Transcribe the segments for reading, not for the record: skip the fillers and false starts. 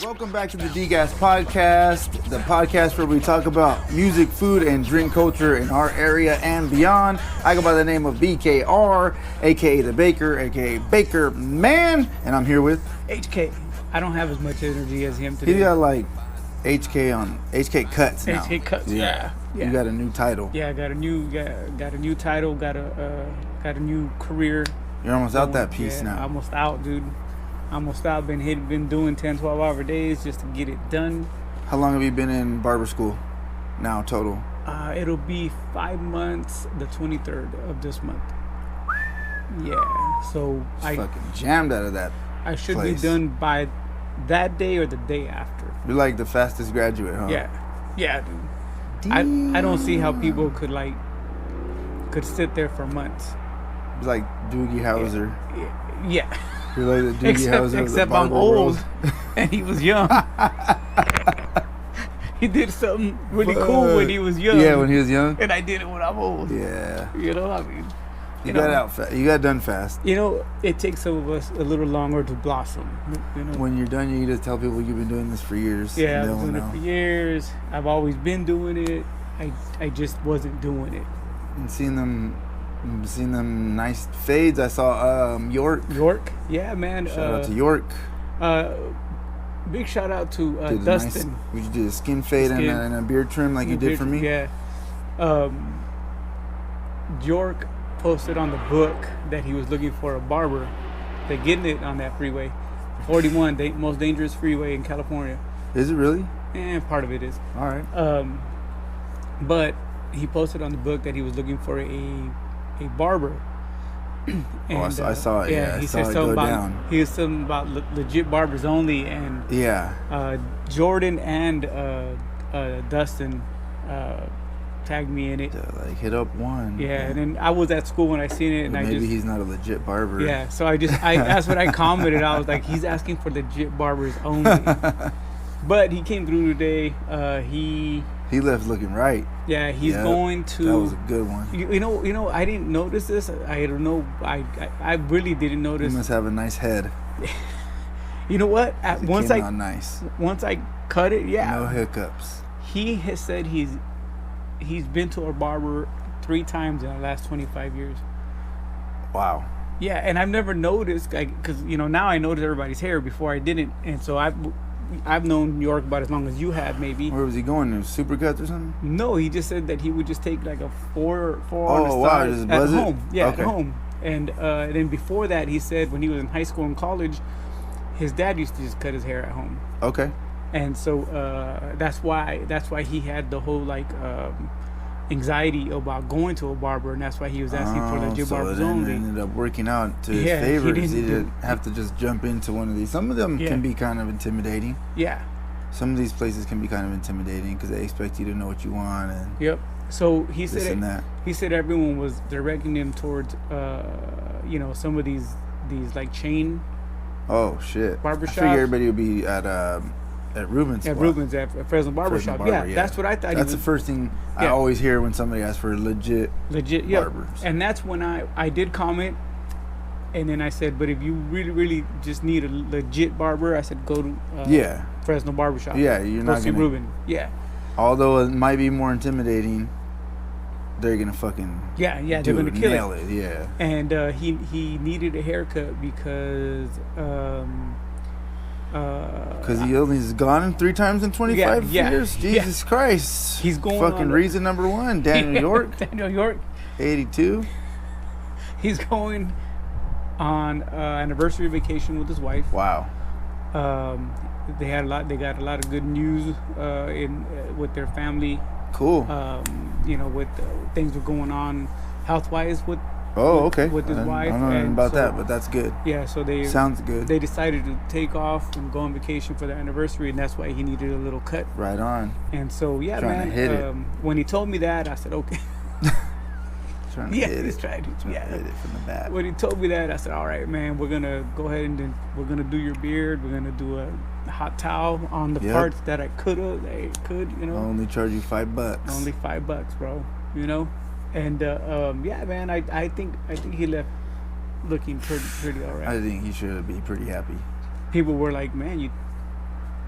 Welcome back to the D-Gas Podcast, the podcast where we talk about music, food, and drink culture in our area and beyond. I go by the name of Bkr, aka the Baker, aka Baker Man, and I'm here with HK. I don't have as much energy as him today. He got like HK Cuts now. HK Cuts, yeah. You got a new title. Yeah, I got a new title, got a new career. You're almost out that piece now. Almost out, dude. Almost out. Been doing 10, 12-hour days just to get it done. How long have you been in barber school now total? It'll be 5 months, the 23rd of this month. Yeah, so I fucking jammed out of that. I should place. be done by that day or the day after. You're like the fastest graduate, huh? Yeah, dude. I don't see how people could sit there for months. It's like Doogie Howser. Yeah. You're like the Doogie Howser. Except I'm old and he was young. He did something really cool when he was young. Yeah, when he was young. And I did it when I'm old. Yeah. You know, I mean. You got out fast. You got done fast. You know, it takes some of us a little longer to blossom. You know? When you're done, you need to tell people you've been doing this for years. Yeah, I've been doing it for years. I've always been doing it. I just wasn't doing it. And seeing them nice fades. I saw York. Yeah, man. Shout out to York. Big shout out to Dustin. Would you do a skin fade and a beard trim like you did for me? Yeah. York posted on the book that he was looking for a barber. They're getting it on that freeway. 41, the most dangerous freeway in California. Is it really? And part of it is. All right. But he posted on the book that he was looking for a barber. And, I saw it. Yeah, he saw said it something go about down. he was something about legit barbers only, and Jordan and Dustin tagged me in it. Like hit up one. Yeah, and then I was at school when I seen it, and maybe he's not a legit barber. Yeah, so I that's what I commented. I was like, he's asking for legit barbers only. But he came through today. He left looking right. Yeah, he's going to. That was a good one. You know, I didn't notice this. I don't know. I really didn't notice. He must have a nice head. You know what? Once I cut it, no hiccups. He has said he's been to a barber 3 times in the last 25 years. Wow. Yeah, and I've never noticed, because now I notice everybody's hair. Before I didn't, and so I've known New York about as long as you have, maybe. Where was he going? To Supercuts or something? No, he just said that he would just take like a four on the side just at buzz it? home. Yeah, Okay. at home. And then before that, he said when he was in high school and college, his dad used to just cut his hair at home. Okay. And so that's why he had the whole anxiety about going to a barber, and that's why he was asking for legit barbers only. It ended up working out to his favor. He didn't have to just jump into one of these. Some of them can be kind of intimidating. Yeah. Some of these places can be kind of intimidating because they expect you to know what you want. And yep. So he said he said everyone was directing him towards some of these like chain. Oh shit! Barbershops. I figured everybody would be at Ruben's. At Ruben's at Fresno Barbershop. Yeah, that's what I thought. That's the first thing I always hear when somebody asks for legit barbers. And that's when I did comment, and then I said, but if you really, really just need a legit barber, I said go to Fresno Barbershop. Yeah, you're not gonna Ruben. Yeah. Although it might be more intimidating, they're gonna fucking they're gonna nail it. Yeah. And he needed a haircut because he only has gone 3 times in 25 years. Jesus Christ. He's going fucking reason number 1. Daniel York. Daniel York. 82. He's going on anniversary vacation with his wife. Wow. They got a lot of good news with their family. Cool. With things were going on health-wise with with his wife. I don't know anything about that, but that's good. Yeah, so sounds good. They decided to take off and go on vacation for their anniversary, and that's why he needed a little cut. Right on. And so Trying to hit it. When he told me that, I said okay. Trying to hit it. He's trying to hit it from the back. When he told me that, I said, all right, man, we're gonna go ahead and we're gonna do your beard. We're gonna do a hot towel on the parts that I could. I'll only charge you $5. Only $5, bro. And man, I think he left looking pretty all right. I think he should be pretty happy. People were like, man,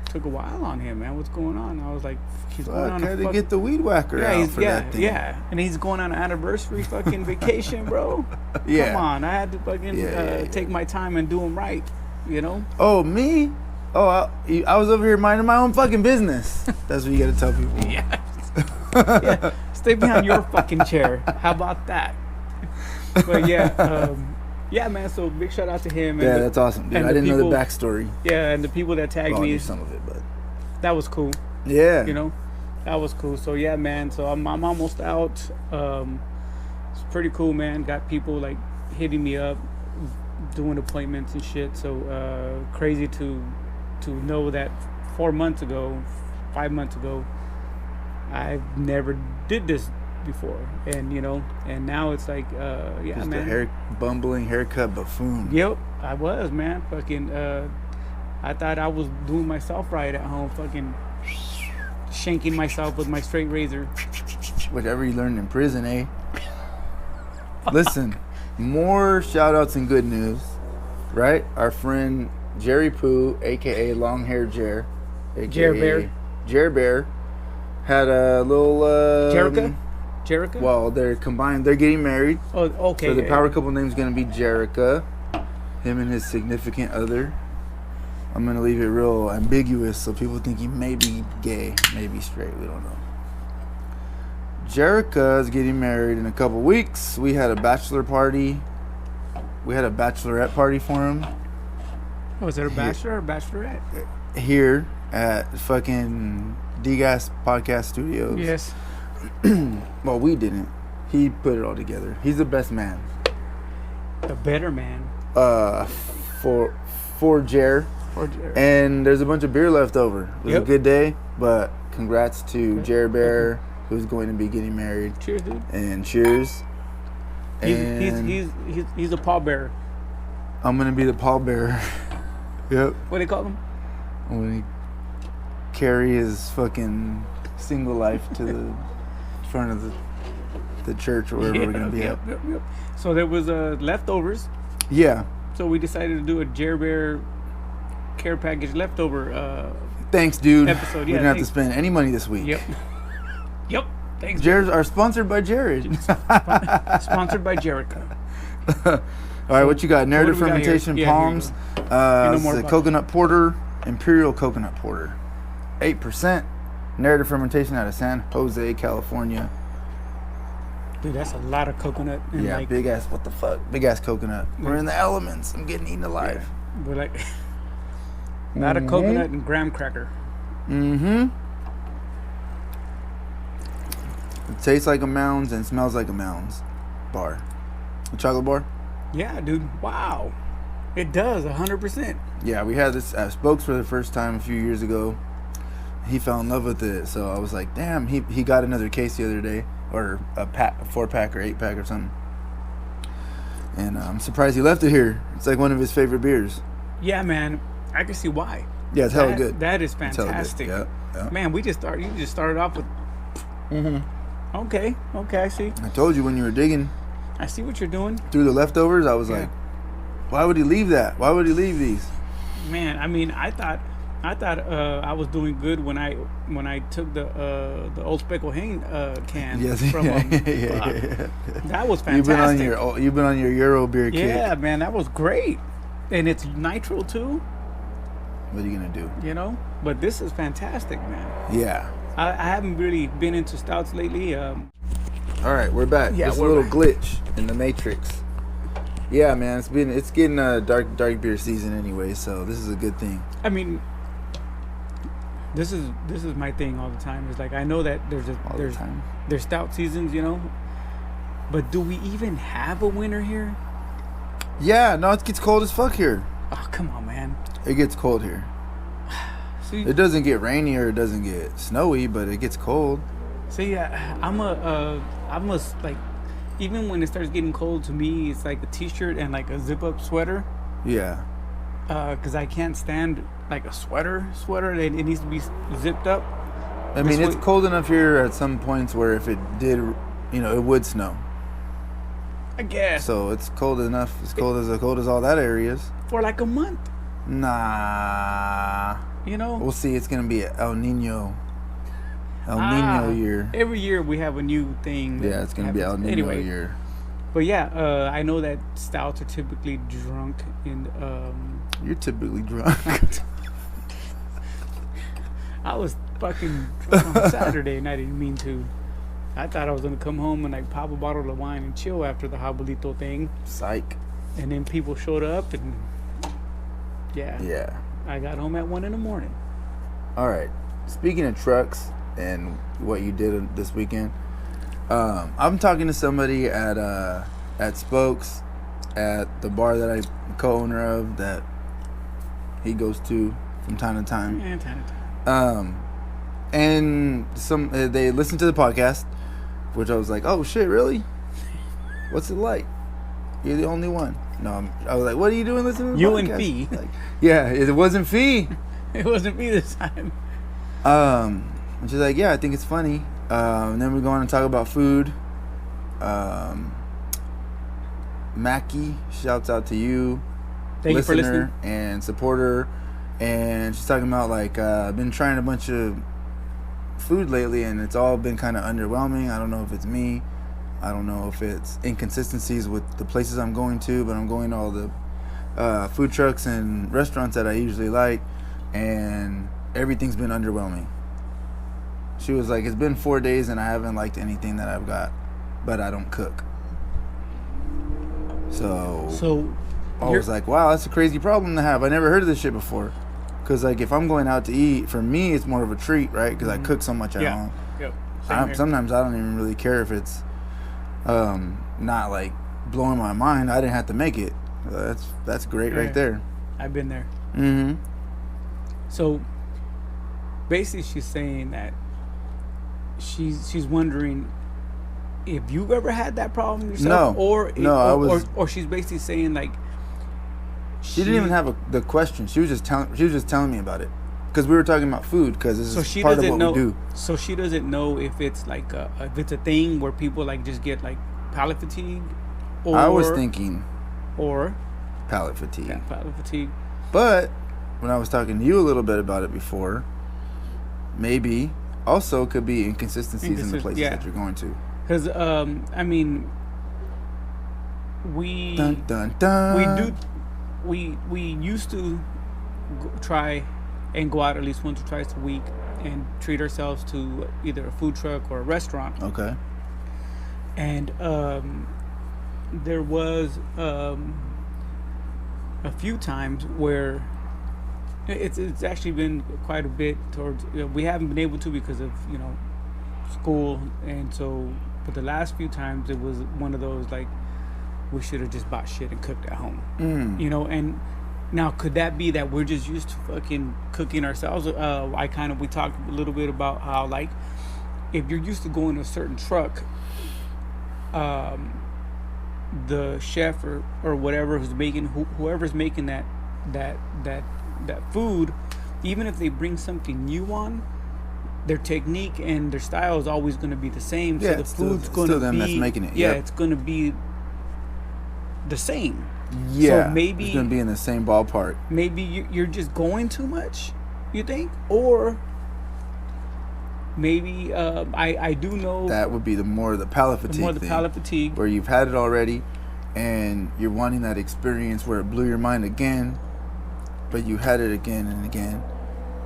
took a while on him, man. What's going on? I was like, he's going on had to get the weed whacker yeah, out for that thing. Yeah, and he's going on an anniversary fucking vacation, bro. Yeah. Come on, I had to fucking take my time and do him right, you know? Oh, me? Oh, I was over here minding my own fucking business. That's what you gotta tell people. Yeah. Yeah. Stay behind your fucking chair. How about that? But yeah, yeah, man. So big shout out to him. And that's awesome, dude. I didn't know the backstory. Yeah, and the people that tagged Well, I me. knew some of it, but That was cool. yeah, You know, that was cool. So yeah, man. So I'm almost out. It's pretty cool, man. Got people like hitting me up, doing appointments and shit. So crazy to know that 5 months ago, I never did this before, and you know, and now it's like, yeah, just man. a bumbling haircut buffoon. Yep, I was, man. Fucking, I thought I was doing myself right at home, fucking shanking myself with my straight razor. Whatever you learned in prison, eh? Listen, more shout outs and good news, right? Our friend Jerry Pooh, aka Long Hair Jer, aka Jer Bear, had a little Jerica? Well, they're combined. They're getting married. Oh, okay. So the power couple name's gonna be Jerica. Him and his significant other. I'm gonna leave it real ambiguous so people think he may be gay, maybe straight. We don't know. Jerica is getting married in a couple weeks. We had a bachelor party. We had a bachelorette party for him. Was it a bachelor or bachelorette? Here at fucking D-Gas Podcast Studios. Yes. Well, we didn't. He put it all together. He's the best man. The better man. For Jer. And there's a bunch of beer left over. It was a good day, but congrats to Jer Bear, who's going to be getting married. Cheers, dude. And cheers. He's a pallbearer. I'm gonna be the pallbearer. Yep. What do they call him? I'm gonna carry his fucking single life to the front of the church or wherever we're gonna be at. Yep. So there was leftovers. Yeah. So we decided to do a Jer Bear care package leftover Thanks, dude. episode. We didn't have to spend any money this week. Yep. Thanks. Jared's are sponsored by Jared. Sponsored by Jerica. All right, what you got? Narrative fermentation palms. It's a coconut porter, imperial coconut porter, 8%. Narrative fermentation out of San Jose, California. Dude, that's a lot of coconut. And Yeah, big ass. What the fuck? Big ass coconut. We're in the elements. I'm getting eaten alive. Yeah, we're like a lot of coconut and graham cracker. Mm-hmm. It tastes like a Mounds and smells like a Mounds bar. A chocolate bar? Yeah, dude. Wow. It does, 100%. Yeah, we had this at Spokes for the first time a few years ago. He fell in love with it, so I was like, damn, he got another case the other day, or a 4-pack or 8-pack or something. And I'm surprised he left it here. It's like one of his favorite beers. Yeah, man. I can see why. Yeah, it's hella good. That is fantastic. Yeah. Man, you just started off with... Mm-hmm. Okay, I see. I told you when you were digging I see what you're doing. through the leftovers, I was like, why would he leave that? Why would he leave these? Man, I mean, I thought I was doing good when I took the Old Speckle Hain can from him. Yeah. That was fantastic. You've been on your Euro beer kick. Yeah, man, that was great. And it's nitro too. What are you gonna do? You know, but this is fantastic, man. Yeah. I haven't really been into stouts lately. All right, we're back. Yeah, Just a little glitch in the matrix. Yeah, man, it's getting dark beer season anyway, so this is a good thing. I mean, this is my thing all the time. It's like I know that there's stout seasons, you know, but do we even have a winter here? Yeah, no, it gets cold as fuck here. Oh, come on, man. It gets cold here. See, it doesn't get rainy or it doesn't get snowy, but it gets cold. See, I'm like, even when it starts getting cold, to me, it's like a t-shirt and like a zip-up sweater. Yeah. Because I can't stand like a sweater. It needs to be zipped up. I mean, it's cold enough here at some points where if it did, it would snow. I guess. So it's cold enough. It's cold as all that area is. For like a month. Nah. We'll see. It's gonna be El Nino year. Every year we have a new thing. Yeah, it's gonna be El Nino year. But yeah, I know that stouts are typically drunk in. You're typically drunk. I was fucking drunk on Saturday and I didn't mean to. I thought I was gonna come home and like pop a bottle of wine and chill after the Jabalito thing. Psych. And then people showed up and yeah. I got home at 1 a.m. All right. Speaking of trucks and what you did this weekend, I'm talking to somebody at Spokes, at the bar that I'm co-owner of, that he goes to from time to time. Yeah, time to time. And they listened to the podcast, which I was like, oh shit, really? What's it like? You're the only one. No, I was like, what are you doing listening to the you podcast? And Fee. Like, yeah, it wasn't Fee. It wasn't Fee this time. And she's like, yeah, I think it's funny. And then we go on and talk about food. Mackie, shouts out to you. Thank you for listening. And supporter. And she's talking about like, I've been trying a bunch of food lately and it's all been kind of underwhelming. I don't know if it's me. I don't know if it's inconsistencies with the places I'm going to, but I'm going to all the food trucks and restaurants that I usually like, and everything's been underwhelming. She was like, it's been 4 days and I haven't liked anything that I've got, but I don't cook. So I was like, wow, that's a crazy problem to have. I never heard of this shit before. Because like if I'm going out to eat, for me it's more of a treat, right? Because I cook so much at home. Yep. Sometimes I don't even really care if it's not like blowing my mind. I didn't have to make it. That's great right there. I've been there. Mm-hmm. So basically she's saying that she's wondering if you've ever had that problem yourself. Or she's basically saying like she didn't even have the question. She was just telling me about it. Because we were talking about food, because this is part of what we do. So she doesn't know if it's like if it's a thing where people like just get like palate fatigue. Or, I was thinking. Or palate fatigue. Yeah, palate fatigue. But when I was talking to you a little bit about it before, maybe also could be inconsistencies in the places that you're going to. Because I mean, we dun, dun, dun. we used to try and go out at least once or twice a week and treat ourselves to either a food truck or a restaurant. Okay. And there was a few times where it's actually been quite a bit towards we haven't been able to because of school, and so but the last few times it was one of those like we should have just bought shit and cooked at home. And now, could that be that we're just used to fucking cooking ourselves? We talked a little bit about how, like, if you're used to going to a certain truck, the chef or whatever who's making, whoever's making that food, even if they bring something new on, their technique and their style is always going to be the same. Yeah, so the food's going to be them that's making it. Yeah, it's going to be the same. Yeah, so maybe it's gonna be in the same ballpark. Maybe you're just going too much, you think, or maybe I do know that would be the palate fatigue. Palate fatigue, where you've had it already, and you're wanting that experience where it blew your mind again, but you had it again and again.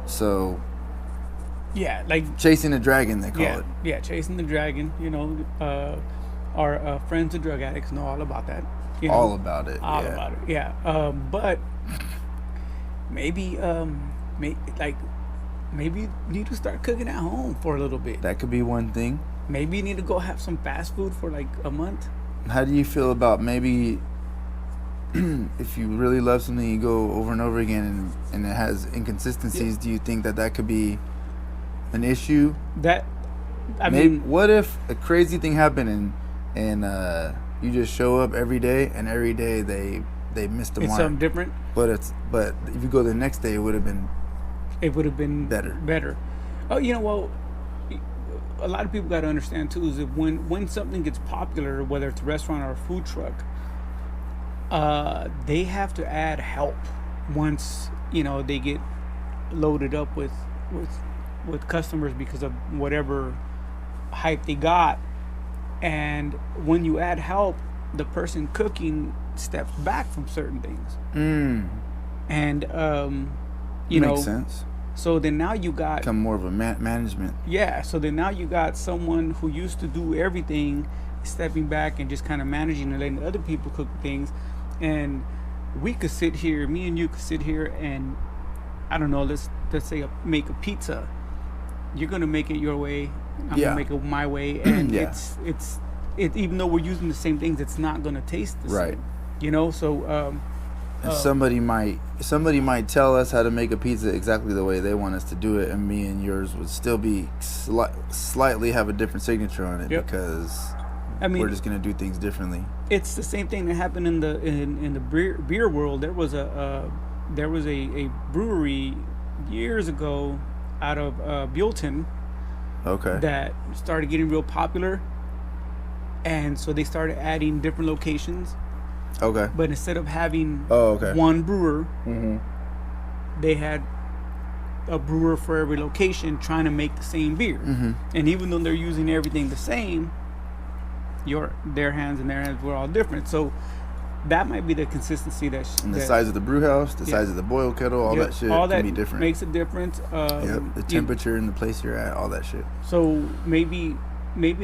So yeah, like chasing the dragon, they call it. Yeah, chasing the dragon. Our friends, the drug addicts, know all about that. All about it. About it. Yeah. But maybe maybe you need to start cooking at home for a little bit. That could be one thing. Maybe you need to go have some fast food for like a month. How do you feel about maybe if you really love something, you go over and over again and it has inconsistencies? Do you think that could be an issue? I mean, what if a crazy thing happened and you just show up every day, and every day they missed the mark. It's something different. But if you go the next day, it would have been better. Oh, well, a lot of people got to understand too is that when something gets popular, whether it's a restaurant or a food truck, they have to add help once they get loaded up with customers because of whatever hype they got. And when you add help, the person cooking steps back from certain things. And you know, makes sense. so then now you got Become more of a management. yeah. So then now you got someone who used to do everything stepping back and just kind of managing and letting other people cook things. And we could sit here, me and you could sit here and I don't know, let's say make a pizza. You're gonna make it your way. I'm Yeah. gonna make it my way, and Yeah. it's even though we're using the same things, it's not gonna taste the Right. same. You know, so And somebody might tell us how to make a pizza exactly the way they want us to do it, and me and yours would still be slightly have a different signature on it. Yep. Because I mean, we're just gonna do things differently. it's the same thing that happened in the beer world. There was a brewery years ago out of Buellton Okay. that started getting real popular, and so they started adding different locations. Okay. But instead of having okay. one brewer, Mm-hmm. they had a brewer for every location trying to make the same beer. Mm-hmm. And even though they're using everything the same, their hands and their hands were all different. So that might be the consistency that And the size of the brew house, the Yeah. size of the boil kettle, all that shit all can that be different. makes a difference. Yep. The temperature and the place you're at, all that shit. So maybe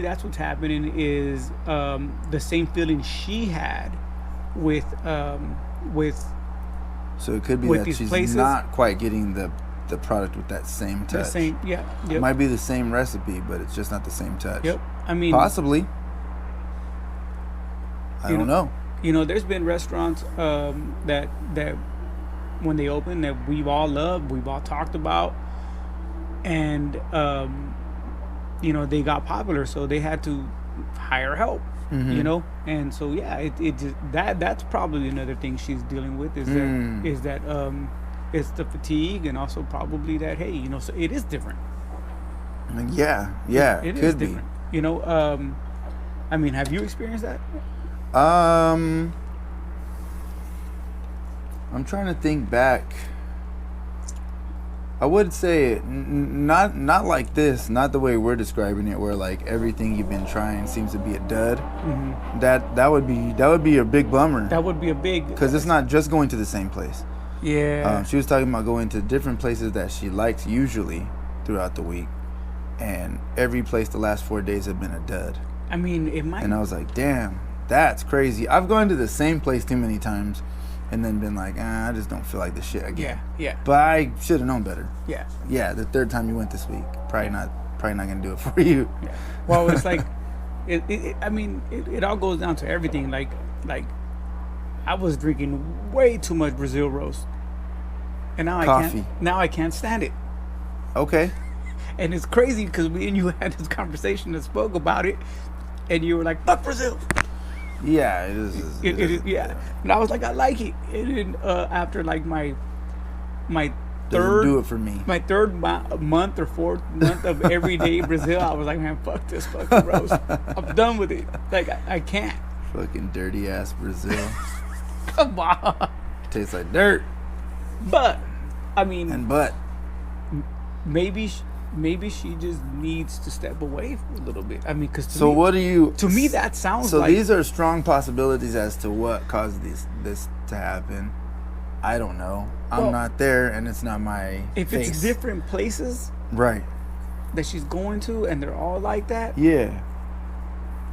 that's what's happening is the same feeling she had with So it could be with that these she's places- not quite getting the product with that same touch. the same. Yeah. It Yep. might be the same recipe, but it's just not the same touch. Yep. I mean, Possibly. I You don't know. you know, there's been restaurants that when they open that we've all loved, we've all talked about, and you know, they got popular, so they had to hire help. Mhm. You know, and so yeah, it just that's probably another thing she's dealing with is that it's the fatigue, and also probably that, hey, you know, so it is different. I mean, yeah, It could is be. different. You know, I mean, have you experienced that? I'm trying to think back. I would say not like this, not the way we're describing it, where like everything you've been trying seems to be a dud. Mm-hmm. That would be a big bummer, That would be a big because it's not just going to the same place. yeah. She was talking about going to different places that she likes usually throughout the week, and every place the last 4 days have been a dud. I mean, it might. And I was like, damn, that's crazy. I've gone to the same place too many times and then been like, I just don't feel like this shit again. Yeah. But I should have known better. Yeah. Yeah, the third time you went this week, probably not gonna do it for you. Yeah. Well, it's like, I mean, it all goes down to everything. Like I was drinking way too much Brazil roast, and now Coffee. I can't stand it. Okay. And it's crazy because me and you had this conversation and spoke about it, and you were like, "Fuck Brazil." Yeah, it is. It is, yeah. And I was like, I like it. And then after like my Doesn't do it for me. my third month or fourth month of everyday Brazil, I was like, man, fuck this fucking roast. I'm done with it. Like, I can't. Fucking dirty ass Brazil. Come on. Tastes like dirt But, I mean, and butt. maybe she just needs to step away for a little bit. I mean, because So what do you? to me that sounds So like these are strong possibilities as to what caused this to happen. I don't know. I'm Well, not there, and it's not my if face. it's different places Right. that she's going to and they're all like that. Yeah.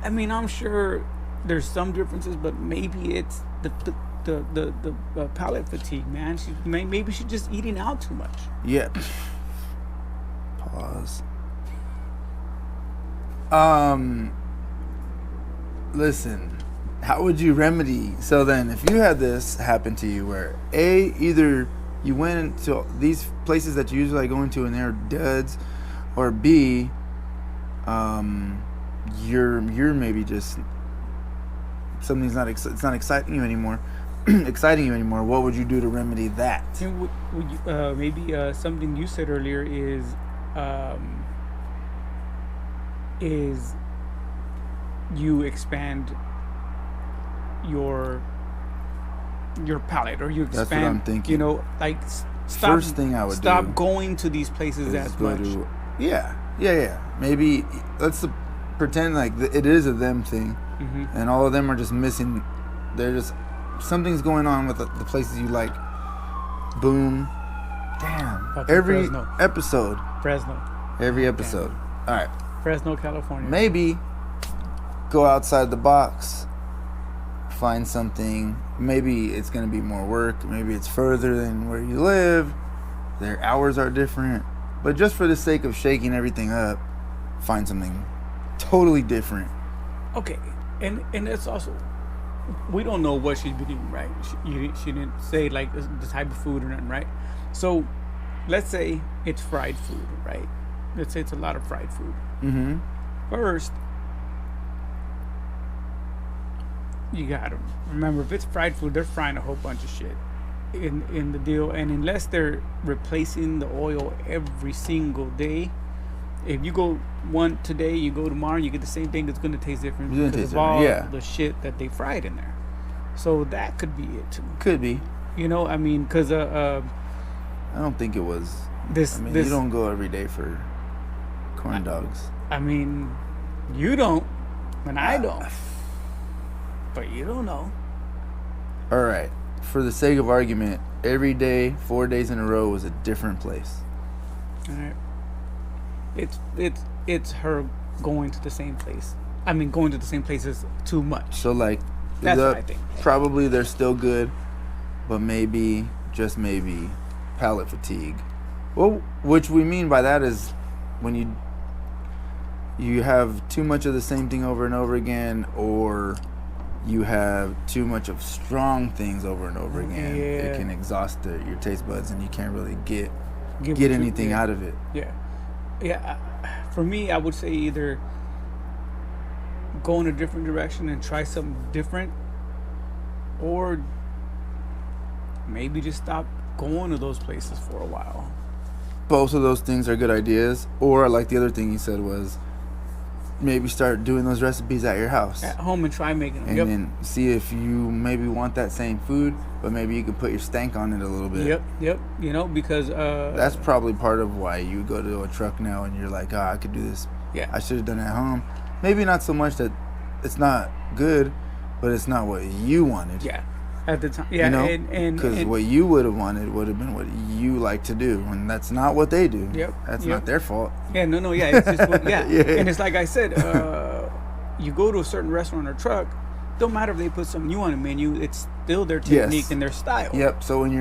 I mean, I'm sure there's some differences, but maybe it's the palate fatigue, man. Maybe she's just eating out too much. Yeah. Pause. Listen, how would you remedy? So then, if you had this happen to you, where either you went into these places that you usually like going to and they're duds, or B, you're maybe just something's not it's not exciting you anymore. Exciting you anymore. What would you do to remedy that? And would you, maybe something you said earlier is you expand your palate, or you expand. That's what I'm thinking. You know, like first thing I would stop do going to these places is as go much. to, yeah. Maybe let's pretend like it is a them thing, and all of them are just missing. They're just something's going on with the places you like. Boom, damn. Fucking Every Fresno. episode. Fresno. Every episode. All right. Fresno, California. Maybe go outside the box. Find something. Maybe it's going to be more work. Maybe it's further than where you live. Their hours are different. But just for the sake of shaking everything up, find something totally different. Okay. And it's also, we don't know what she's been eating, right? She didn't say like the type of food or nothing, right? So let's say it's fried food, right? Let's say it's a lot of fried food. Mm-hmm. First, you gotta remember, if it's fried food, they're frying a whole bunch of shit in the deal, and unless they're replacing the oil every single day, if you go one today, you go tomorrow, you get the same thing, it's gonna taste different because of all the shit that they fried in there. So that could be it too. Could be. You know, I mean, because I don't think it was. You don't go every day for corn dogs. I mean, you don't, and I don't. But you don't know. All right. For the sake of argument, every day, 4 days in a row was a different place. All right. It's her going to the same place. I mean, going to the same places too much. So like, that's what I think. Probably they're still good, but maybe, just maybe, palate fatigue. Well, which we mean by that is when you have too much of the same thing over and over again, or you have too much of strong things over and over again. It can exhaust your taste buds, and you can't really get anything out of it. Yeah. For me, I would say either go in a different direction and try something different, or maybe just stop going to those places for a while. Both of those things are good ideas. Or like the other thing you said was, maybe start doing those recipes at your house. At home and try making them. And then see if you maybe want that same food, but maybe you could put your stank on it a little bit. Yep. You know, because that's probably part of why you go to a truck now and you're like, I could do this. Yeah. I should have done it at home. Maybe not so much that it's not good, but it's not what you wanted. Yeah. At the time. Yeah. You know? Because what you would have wanted would have been what you like to do, and that's not what they do. Yep. That's not their fault. Yeah. No. Yeah. It's just And it's like I said, you go to a certain restaurant or truck, don't matter if they put something new on the menu, it's still their technique and their style. Yep. So when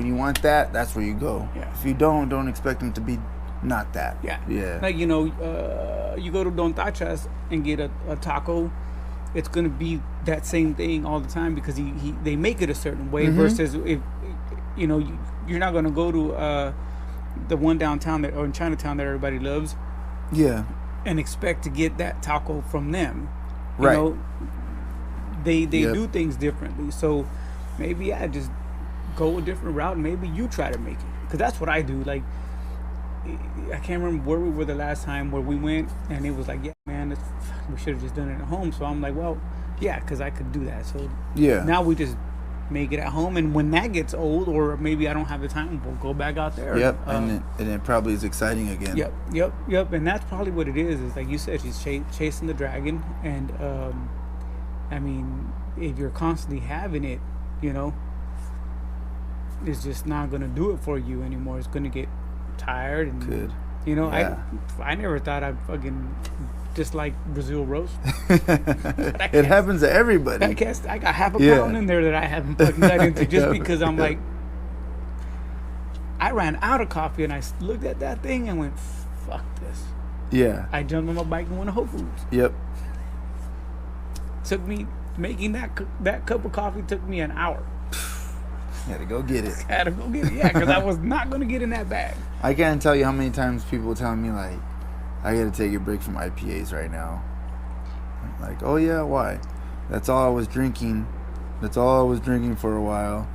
you want that, that's where you go. Yeah. If you don't expect them to be not that. Yeah. Like, you know, you go to Don Tachas and get a taco, it's gonna be that same thing all the time because they make it a certain way. Versus if you know, you're not gonna go to the one downtown or in Chinatown that everybody loves. Yeah. And expect to get that taco from them. You right. know, they do things differently. So maybe just go a different route and maybe you try to make it. Because that's what I do. Like, I can't remember where we were the last time where we went and it was like, yeah, man, we should have just done it at home. So I'm like, well, yeah, because I could do that. So now we just make it at home. And when that gets old or maybe I don't have the time, we'll go back out there. Yep. And it probably is exciting again. Yep. And that's probably what it is like you said, she's chasing the dragon. And I mean, if you're constantly having it, you know, it's just not going to do it for you anymore. It's going to get tired and good. You know, I never thought I'd fucking dislike Brazil roast. It happens to everybody. I got half a pound in there that I haven't fucking got into just because I'm like, I ran out of coffee and I looked at that thing and went, fuck this. Yeah. I jumped on my bike and went to Whole Foods. Yep. Took me making that cup of coffee took me an hour. Had to go get it. Had to go get it, because I was not going to get in that bag. I can't tell you how many times people tell me, like, I got to take a break from IPAs right now. I'm like, oh yeah, why? That's all I was drinking. That's all I was drinking for a while.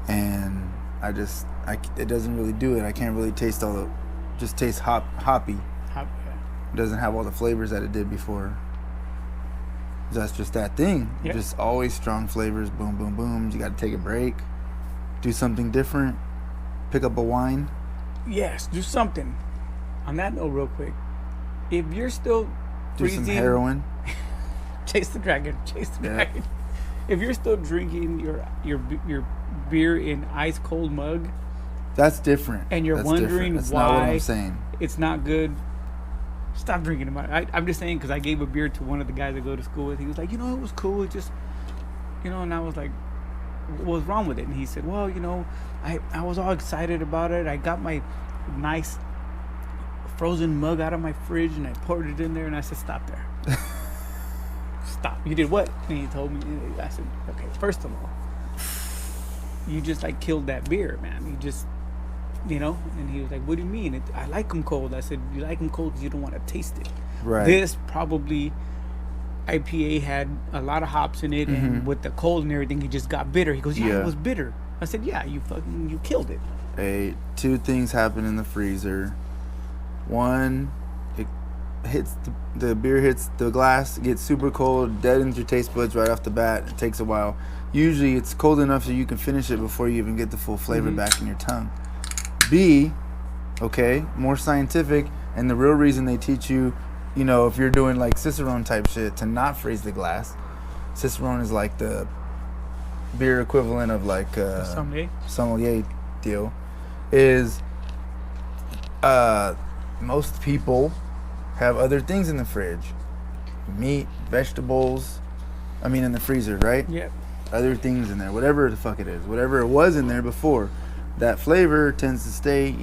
And it doesn't really do it. I can't really taste just taste hoppy. It doesn't have all the flavors that it did before. That's just that thing. Yep. Just always strong flavors. Boom, boom, boom. You got to take a break. Do something different. pick up a wine. Yes, do something. On that note, real quick, if you're still Do freezing, some heroin. chase the dragon. Dragon. If you're still drinking your beer in ice cold mug, that's different. And you're That's wondering different. That's not what why I'm saying. it's not good, stop drinking it. I'm just saying because I gave a beer to one of the guys I go to school with. He was like, it was cool. It just, and I was like, what's wrong with it? And he said, well, I was all excited about it. I got my nice frozen mug out of my fridge and I poured it in there, and I said, stop there. Stop. You did what? And he told me. I said, okay, first of all, you just like killed that beer, man. You just, and he was like, what do you mean? I like them cold. I said, you like them cold because you don't want to taste it. Right. This probably IPA had a lot of hops in it, and with the cold and everything, it just got bitter. He goes, yeah, it was bitter. I said, yeah, you killed it. Hey, two things happen in the freezer. One, it hits the beer hits the glass, it gets super cold, deadens your taste buds right off the bat. It takes a while. Usually it's cold enough so you can finish it before you even get the full flavor back in your tongue. B, okay, more scientific, and the real reason they teach you, if you're doing like Cicerone type shit, to not freeze the glass. Cicerone is like the beer equivalent of like sommelier deal. Is most people have other things in the fridge, meat, vegetables. In the freezer, right? Yep. Other things in there, whatever the fuck it is, whatever it was in there before. That flavor tends to stay.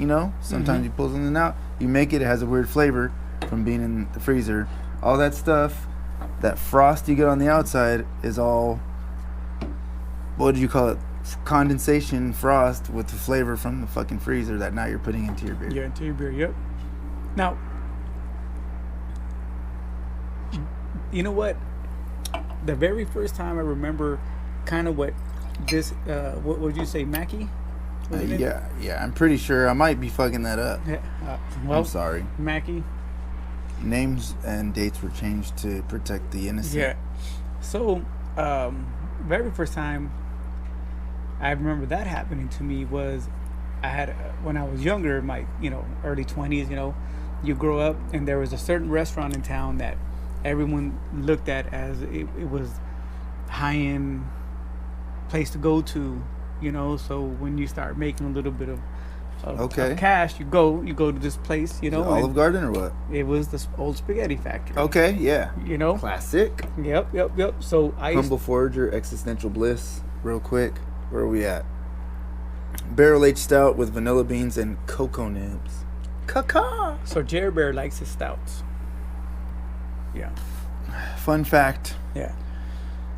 Sometimes you pull something out, you make it has a weird flavor from being in the freezer. All that stuff, that frost you get on the outside is all, what did you call it? Condensation frost with the flavor from the fucking freezer that now you're putting into your beer. Yeah, into your beer, yep. Now, you know what? The very first time I remember kind of what this, what would you say, Mackie? Yeah, I'm pretty sure I might be fucking that up. Yeah, I'm sorry. Mackie. Names and dates were changed to protect the innocent. Yeah. So, very first time I remember that happening to me was I had, when I was younger, my, early 20s, you grow up and there was a certain restaurant in town that everyone looked at as it was high-end place to go to, so when you start making a little bit of cash, you go to this place, Olive Garden or what? It was the old spaghetti factory. Okay, yeah. Classic. Yep. So Humble Forager, Existential Bliss, real quick. Where are we at? Barrel aged stout with vanilla beans and cocoa nibs. Caca. So Jerry Bear likes his stouts. Yeah. Fun fact. Yeah.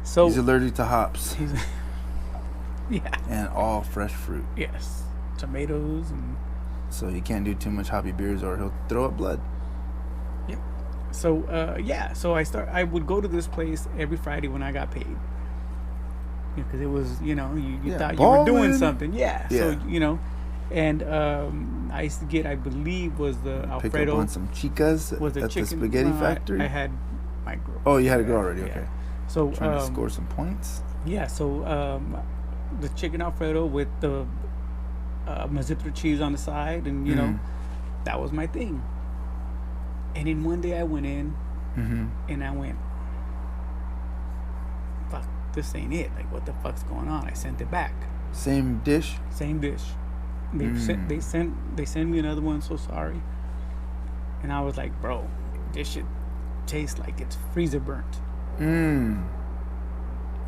So he's allergic to hops. Yeah. And all fresh fruit. Yes. Tomatoes and. So he can't do too much hoppy beers or he'll throw up blood. Yep. So So I would go to this place every Friday when I got paid. Because it was, you thought you were doing something. Yeah. So, and I used to get, I believe, was the Alfredo. Pick up on some chicas at the spaghetti factory. I had my girl. Oh, you had a girl already. Okay. So trying to score some points. Yeah. So the chicken Alfredo with the Mazeppa cheese on the side, and that was my thing. And then one day I went in, and I went, fuck, this ain't it. Like, what the fuck's going on? I sent it back. Same dish. They sent me another one. So sorry. And I was like, bro, this shit tastes like it's freezer burnt. And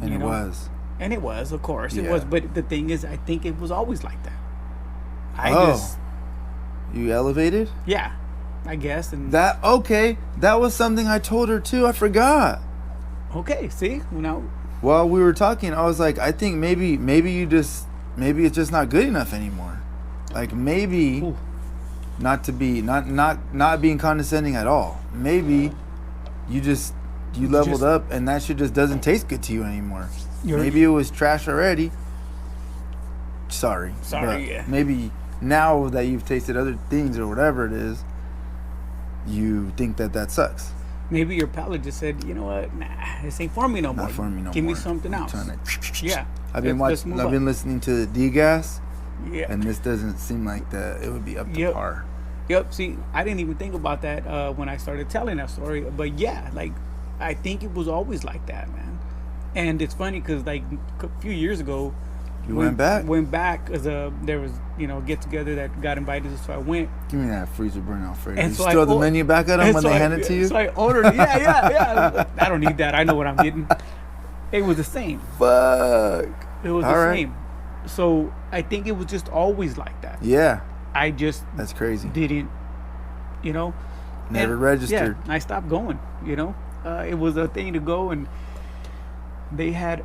it was. And it was, of course, it was. But the thing is, I think it was always like that. You elevated? Yeah, I guess. And that was something I told her too. I forgot. Okay, see, while we were talking, I was like, I think maybe it's just not good enough anymore. Like maybe not being condescending at all. Maybe you leveled up and that shit just doesn't taste good to you anymore. Maybe it was trash already. Sorry, yeah. Maybe now that you've tasted other things or whatever it is, you think that sucks. Maybe your palate just said, you know what, nah, this ain't for me no more. Not for me no more. Give me something else. Yeah. I've been listening to D-Gas, Yeah. And this doesn't seem like it would be up to Yep. par. Yep. See, I didn't even think about that when I started telling that story. But yeah, like, I think it was always like that, man. And it's funny because, like, a few years ago, You went back? Went back as there was, get together that got invited, so I went. Give me that freezer burnout Freddy. And You so throw the menu back at them when they hand it to you? So I ordered. Yeah. I don't need that. I know what I'm getting. It was the same. Fuck. It was the same. So I think it was just always like that. Yeah. I just That's crazy. didn't, Never registered. Yeah, I stopped going. It was a thing to go, and they had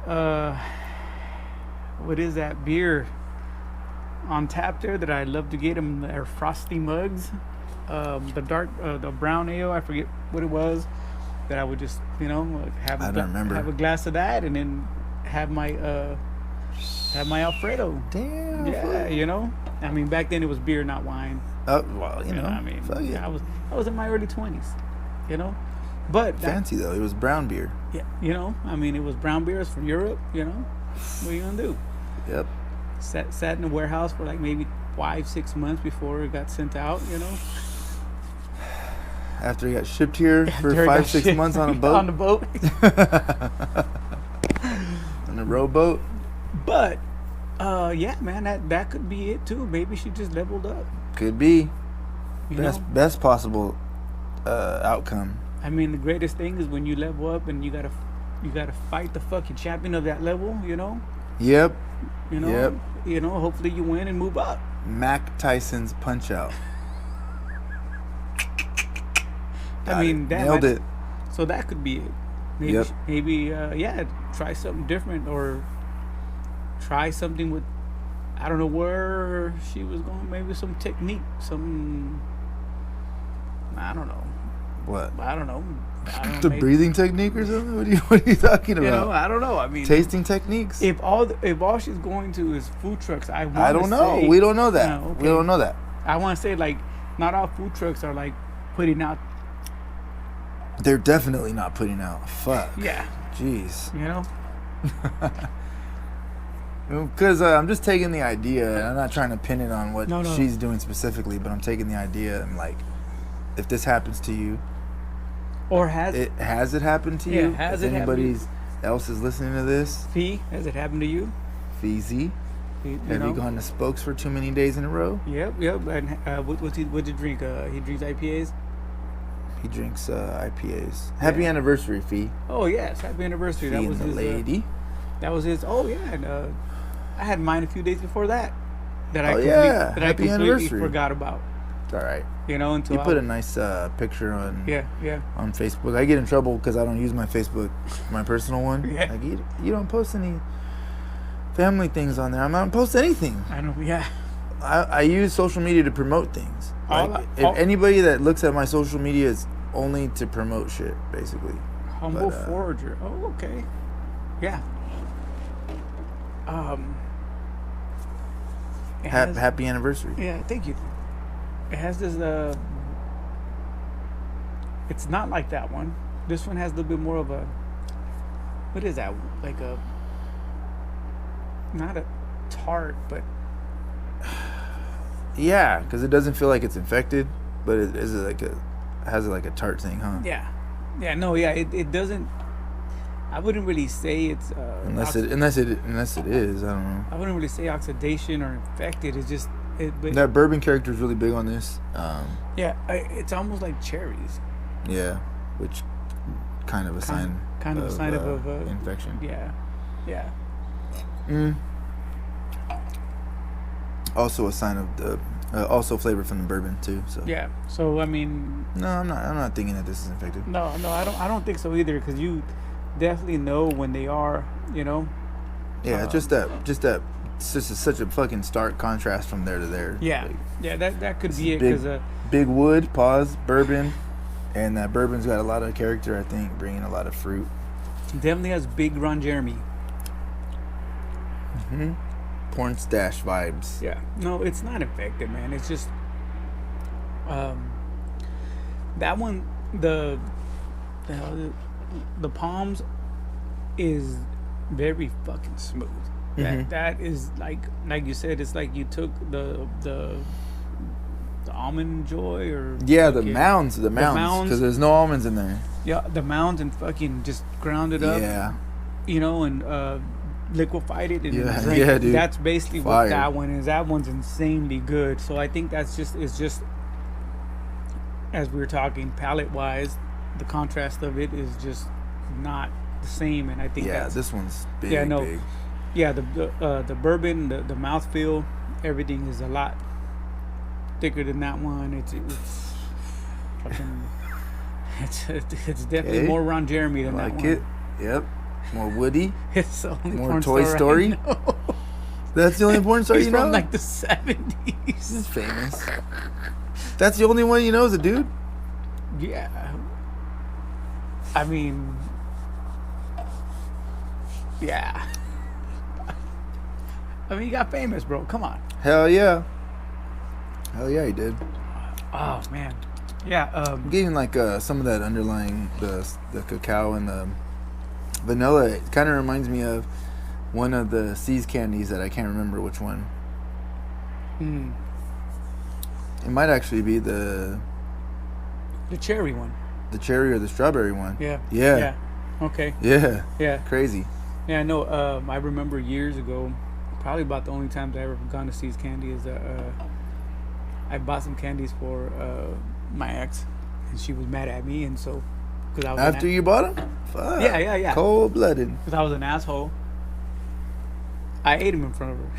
what is that beer on tap there that I love to get them? They're frosty mugs. The brown ale, I forget what it was. That I would just have a glass of that, and then have my Alfredo. Damn. Yeah, I mean, back then it was beer, not wine. Oh well, I mean, I was in my early 20s, but fancy though. It was brown beer. Yeah, I mean, it was brown beers from Europe. What are you gonna do? Yep. Sat in the warehouse for like maybe 5-6 months before it got sent out. After he got shipped here for 5-6 months on a boat. On the boat. On a rowboat. But yeah, man, that could be it too. Maybe she just leveled up. Could be. You Best possible outcome. I mean, the greatest thing is when you level up and you gotta fight the fucking champion of that level. Yep. Yep. Hopefully you win and move up. Mac Tyson's Punch Out. I mean, nailed it. So that could be it. Maybe, try something different, or try something with, I don't know where she was going. Maybe some technique, I don't know. What? I don't know. The breathing technique or something? What are you talking about? I don't know. I mean, tasting techniques. If all she's going to is food trucks, I don't know. We don't know that. Okay. We don't know that. I want to say, like, not all food trucks are like putting out. They're definitely not putting out. Fuck. Yeah. Jeez. Because I'm just taking the idea, and I'm not trying to pin it on what No. she's doing specifically, but I'm taking the idea and, like, if this happens to you, or has it happened to you? Has if it anybody else is listening to this, Fee, has it happened to you? Feezy, have you gone to Spokes for too many days in a row? Yep. And what'd you drink? He drinks IPAs. He drinks IPAs. Happy anniversary, Fee. Oh yes, happy anniversary. Fee That was and the his lady. That was his. Oh yeah, and I had mine a few days before that. That I Happy anniversary. Forgot about. It's all right. Until you put a nice picture on. Yeah. On Facebook, I get in trouble because I don't use my Facebook, my personal one. Yeah. Like you don't post any family things on there. I don't post anything. I know. Yeah. I use social media to promote things. If anybody that looks at my social media is only to promote shit, basically. Humble forager. Oh, okay. Yeah. Happy anniversary. Yeah, thank you. It has this. It's not like that one. This one has a little bit more of a. What is that? Like a. Not a tart, but. Yeah, because it doesn't feel like it's infected, but it is like has like a tart thing, huh? Yeah. It doesn't. I wouldn't really say it's unless it is. I don't know. I wouldn't really say oxidation or infected. It's just but that bourbon character is really big on this. It's almost like cherries. Yeah, which kind of a sign. Kind of a sign of infection. Yeah. Also a sign of the also flavor from the bourbon too. So yeah. So I mean. No, I'm not thinking that this is infected. No, I don't think so either. Because you definitely know when they are. Yeah, just it's just such a fucking stark contrast from there to there. Yeah, that could be it. Because big wood, bourbon, and that bourbon's got a lot of character. I think bringing a lot of fruit. Definitely has big Ron Jeremy. Porn stash vibes. Yeah, no, it's not infected, man. It's just that one. The palms is very fucking smooth. That is like you said, it's like you took the almond joy or the mounds because there's no almonds in there. Yeah, the mounds and fucking just ground it up. Yeah, and liquefied it and Yeah, drank yeah, it. dude. That's basically Fire. what that one is. That one's insanely good. So I think it's just as we were talking, palate wise, the contrast of it is just not the same. And I think this one's big. big. Yeah, the bourbon, the mouthfeel, everything is a lot thicker than that one. It's fucking. It's definitely more around Jeremy than that one. It. Yep. More Woody. It's the only More porn Toy star I Story. know. That's the only porn star He's you know? from like the 70s. He's famous. That's the only one you know is a dude? Yeah. I mean, yeah. I mean, he got famous, bro. Come on. Hell yeah. Hell yeah, he did. Oh man. Yeah. I'm getting like some of that underlying the cacao and the vanilla. It kind of reminds me of one of the C's candies that I can't remember which one. It might actually be the cherry one. The cherry or the strawberry one. Yeah. Yeah. Yeah. Okay. Yeah. Yeah. Crazy. Yeah. I know. I remember years ago, probably about the only times I ever gone to C's candy is I bought some candies for my ex, and she was mad at me, and so because I was After you bought them? Fuck. Yeah. Cold blooded. Because I was an asshole. I ate them in front of her.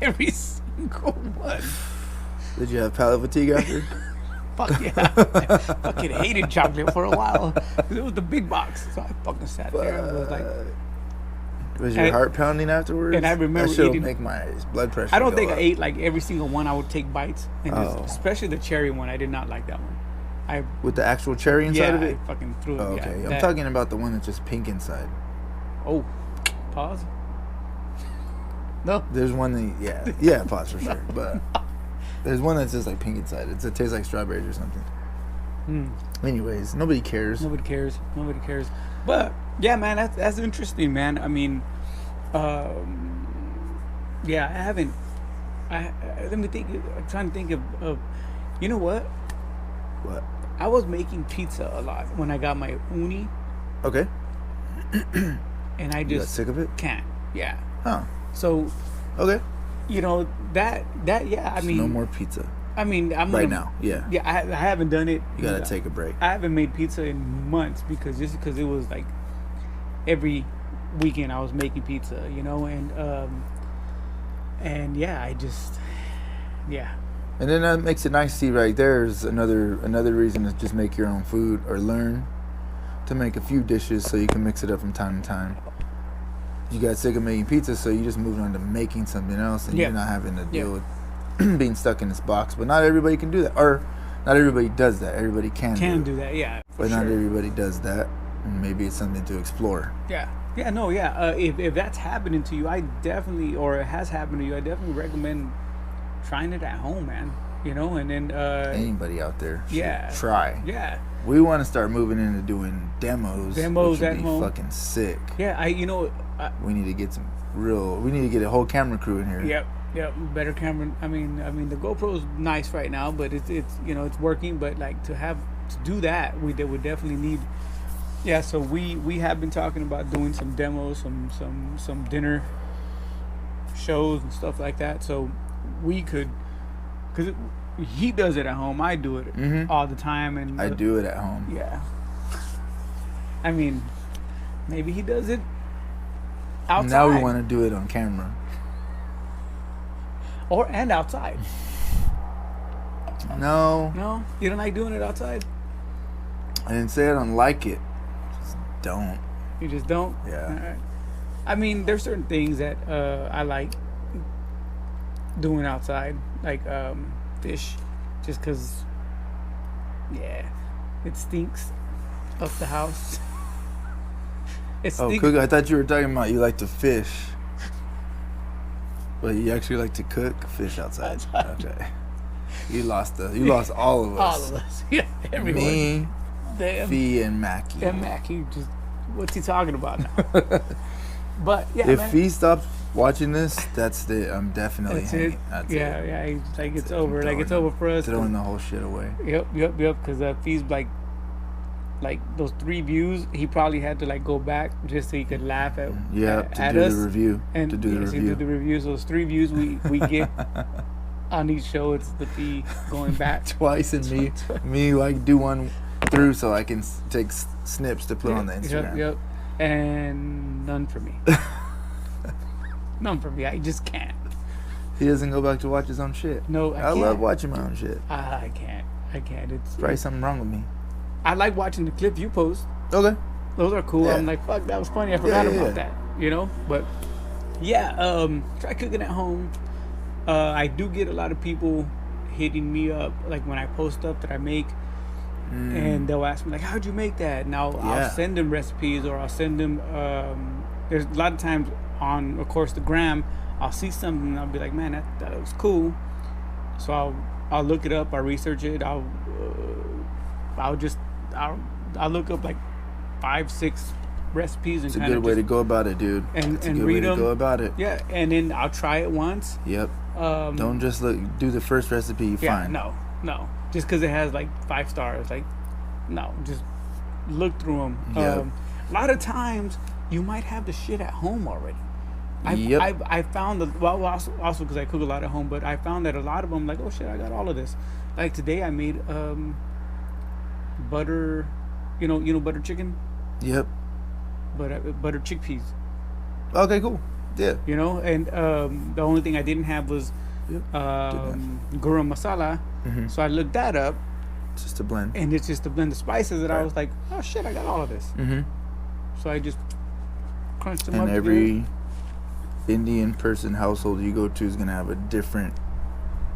Every single one. Did you have palate fatigue after? Fuck yeah. I fucking hated chocolate for a while. 'Cause it was the big box. So I fucking sat there and was like... Was your heart pounding afterwards? And I remember that shit'll eating... make my blood pressure I don't go think up. I ate like every single one. I would take bites. And especially the cherry one. I did not like that one. With the actual cherry inside of it? I fucking threw it. Oh, okay. Yeah, I'm talking about the one that's just pink inside. Oh. Pause. No. There's one that, yeah, pause for sure. But there's one that's just like pink inside. It tastes like strawberries or something. Anyways, nobody cares. Nobody cares. But yeah, man, that's interesting, man. I mean, yeah, I haven't. Let me think. I'm trying to think of you know what? What? I was making pizza a lot when I got my uni, Okay. and I You got just sick of it? can't. Yeah. Huh. So, Okay. you know that yeah. I mean, no more pizza. I mean, I'm Right gonna, now, yeah. Yeah, I haven't done it. You gotta take a break. I haven't made pizza in months because it was like every weekend I was making pizza, you know, and yeah, yeah. And then that makes it nice. See, right there's another reason to just make your own food or learn to make a few dishes so you can mix it up from time to time. You got sick of making pizza, so you just moved on to making something else, and you're not having to deal with being stuck in this box. But not everybody can do that, or not everybody does that. Everybody can do that, yeah. But not everybody does that, and maybe it's something to explore. Yeah. If that's happening to you, or it has happened to you, I definitely recommend trying it at home, man. You know, and then Anybody out there should try. Yeah. We want to start moving into doing demos. Which would at be home. Fucking sick. Yeah, We need to get we need to get a whole camera crew in here. Yep, better camera. I mean, the GoPro's nice right now, but it's it's working. But like to do that, we would definitely need. Yeah, so we have been talking about doing some demos, some dinner shows and stuff like that. So we could, because he does it at home, I do it all the time, and I do it at home. Yeah. I mean, maybe he does it outside. Now we want to do it on camera. And outside. No, you don't like doing it outside? I didn't say I don't like it. Just don't. You just don't? Yeah. All right. I mean, there's certain things that I like doing outside, like fish, just because, it stinks up the house. It stinks. Cook. I thought you were talking about you like to fish. But you actually like to cook fish outside. Okay. You lost all of us. All of us. Yeah, everyone. Me, Fee, and Mackie. And Mackie, just what's he talking about now? But yeah, if man, he stops watching this, that's it. I'm definitely that's hanging. it. That's Yeah, it. yeah. He's like, it's I'm over. Like, it's over for us. Throwing the whole shit away. Yep. Because if he's like those 3 views, he probably had to like go back just so he could laugh at To do us. the review. And to do the yes, he review. did the reviews. Those 3 views we get on each show, it's the fee going back. Twice, and me like do one through so I can take snips to put on the Instagram. Yep. And none for me. None for me. I just can't. He doesn't go back to watch his own shit. No, I can't. love watching my own shit. I can't. It's Probably something wrong with me. I like watching the clips you post. Okay. Those are cool. Yeah. I'm like, fuck, that was funny. I forgot about that. You know? But yeah, try cooking at home. I do get a lot of people hitting me up, like when I post stuff that I make, and they'll ask me like, how'd you make that? And I'll send them recipes, or I'll send them there's a lot of times on, of course, the gram, I'll see something and I'll be like, man, that was cool. So I'll look it up, I'll research it, I'll look up like 5-6 recipes, and it's a good way to go about it, dude. And it's a good read way them. to go about it. Yeah, and then I'll try it once. Yep. Don't just do the first recipe you find. No. Just because it has like 5 stars, like, no, just look through them. Yep. A lot of times you might have the shit at home already. I found also because I cook a lot at home, but I found that a lot of them, like, oh shit, I got all of this. Like today I made butter, you know butter chicken. Yep. Butter chickpeas. Okay, cool. Yeah. You know, and the only thing I didn't have was garam masala. Mm-hmm. So I looked that up. Just to blend. And it's just to blend the spices, and I was like, oh shit, I got all of this. Mm-hmm. So I just crunched them up. And every Indian person household you go to is gonna have a different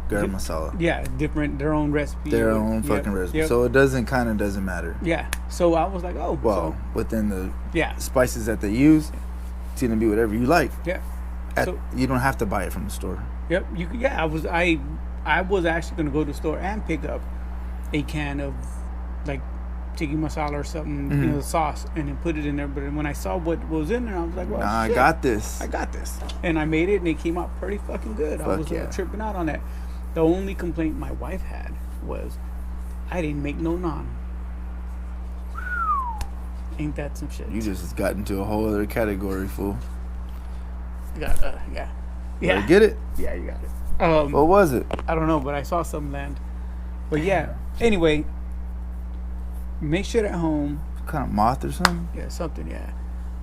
garam masala. Yeah, different, their own recipe. Their own fucking recipe. Yep. So it doesn't matter. Yeah. So I was like, oh. Well, within the spices that they use, it's gonna be whatever you like. Yeah. You don't have to buy it from the store. Yep. I was actually gonna go to the store and pick up a can of like tikka masala or something, sauce, and then put it in there. But when I saw what was in there, I was like, well, shit, I got this. And I made it, and it came out pretty fucking good. I was tripping out on that. The only complaint my wife had was I didn't make no naan. Ain't that some shit? You just got into a whole other category, fool. Yeah. Better get it? Yeah, you got it. What was it? I don't know, but I saw some land. But yeah, anyway, make shit at home. What kind of moth or something? Yeah, something, yeah.